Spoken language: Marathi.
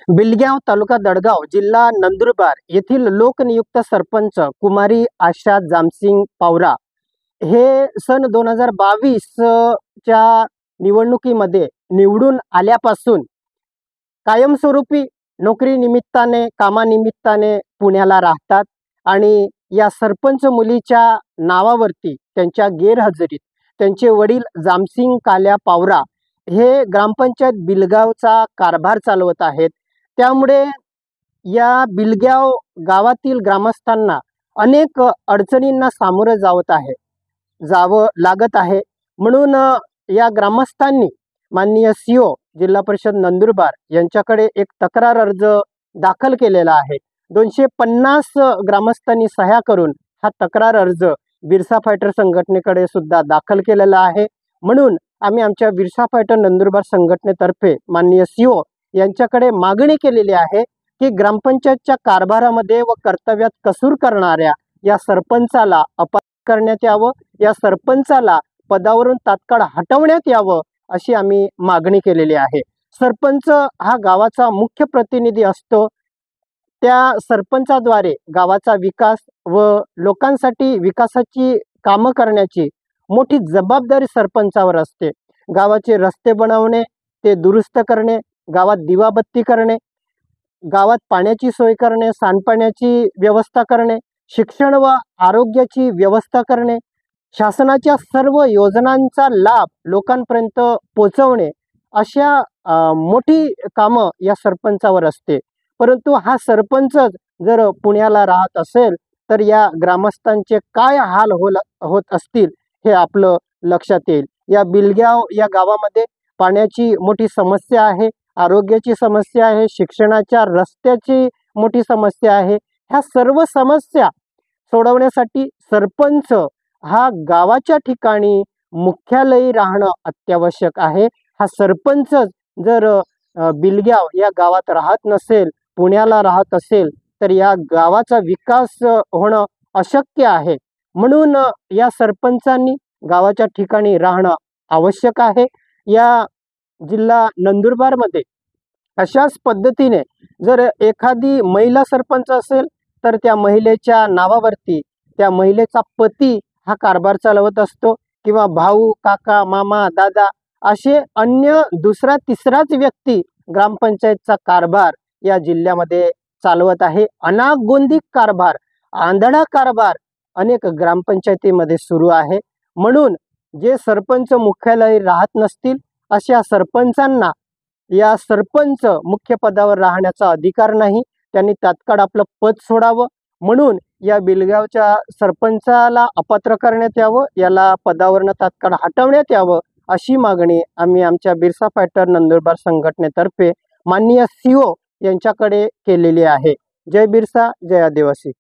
बिलग्याव तालुका दडगाव जिल्हा नंदुरबार येथील लोकनियुक्त सरपंच कुमारी आशा जामसिंग पावरा हे सन 2022 च्या निवडणुकीमध्ये निवडून आल्यापासून कायमस्वरूपी नोकरी निमित्ताने कामानिमित्ताने पुण्याला राहतात आणि या सरपंच मुलीच्या नावावरती त्यांच्या गैरहजेरीत त्यांचे वडील जामसिंग काल्या पावरा हे ग्रामपंचायत बिलगावचा कारभार चालवत आहेत। त्यामुळे या बिलग्याव गावातील ग्रामस्थांना अनेक अडचणींना सामोरं जावं लागत आहे। म्हणून या ग्रामस्थांनी माननीय सीओ जिल्हा परिषद नंदुरबार यांच्याकडे एक तक्रार अर्ज दाखल केलेला आहे। 250 ग्रामस्थांनी सह्या करून हा तक्रार अर्ज बिरसा फायटर संघटनेकडे सुद्धा दाखल केलेला आहे। म्हणून आम्ही आमच्या बिरसा फायटर नंदुरबार संघटनेतर्फे माननीय सीओ यांच्याकडे मागणी केलेली आहे की ग्रामपंचायतच्या कारभारामध्ये व कर्तव्यात कसूर करणाऱ्या या सरपंचाला अपात्र करण्यात यावं, या सरपंचाला पदावरून तात्काळ हटवण्यात यावं अशी आम्ही मागणी केलेली आहे। सरपंच हा गावाचा मुख्य प्रतिनिधी असतो। त्या सरपंचाद्वारे गावाचा विकास व लोकांसाठी विकासाची कामं करण्याची मोठी जबाबदारी सरपंचावर असते। गावाचे रस्ते बनवणे, ते दुरुस्त करणे, गावात दिवाबत्ती करणे, गावात पाण्याची सोय करणे, सांडपाण्याची व्यवस्था करणे, शिक्षण व आरोग्याची व्यवस्था करणे, शासनाच्या सर्व योजनांचा लाभ लोकांपर्यंत पोहोचवणे अशा मोठी कामं या सरपंचावर असते। परंतु हा सरपंच जर पुण्याला राहत असेल तर या ग्रामस्थांचे काय हाल होत असतील हे आपलं लक्षात येईल। या बिलग्याव या गावामध्ये पाण्याची मोठी समस्या आहे, आरोग्याची समस्या आहे, शिक्षणाच्या रस्त्याची मोठी समस्या आहे। ह्या सर्व समस्या सोडवण्यासाठी सरपंच हा गावाच्या ठिकाणी मुख्यालयी राहणं अत्यावश्यक आहे। हा सरपंच जर बिलग्याव या गावात राहत नसेल, पुण्याला राहत असेल तर या गावाचा विकास होणं अशक्य आहे। म्हणून या सरपंचांनी गावाच्या ठिकाणी राहणं आवश्यक आहे। या जिल्हा नंदुरबारमध्ये अशाच पद्धतीने जर एखादी महिला सरपंच असेल तर त्या महिलेच्या नावावरती त्या महिलेचा पती हा कारभार चालवत असतो किंवा भाऊ, काका, मामा, दादा असे अन्य दुसरा तिसराच व्यक्ती ग्रामपंचायतचा कारभार या जिल्ह्यामध्ये चालवत आहे। अनागोंदी कारभार, आंधळा कारभार अनेक ग्रामपंचायतीमध्ये सुरू आहे। म्हणून जे सरपंच मुख्यालयी राहत नसतील अशा सरपंचांना या सरपंच मुख्य पदावर राहण्याचा अधिकार नाही, त्यांनी तात्काळ आपलं पद सोडावं। म्हणून या बिलगावच्या सरपंचाला अपात्र करण्यात यावं, याला पदावरनं तात्काळ हटवण्यात यावं अशी मागणी आम्ही आमच्या बिरसा फायटर नंदुरबार संघटनेतर्फे माननीय सीओ यांच्याकडे केलेली आहे। जय बिरसा, जय आदिवासी।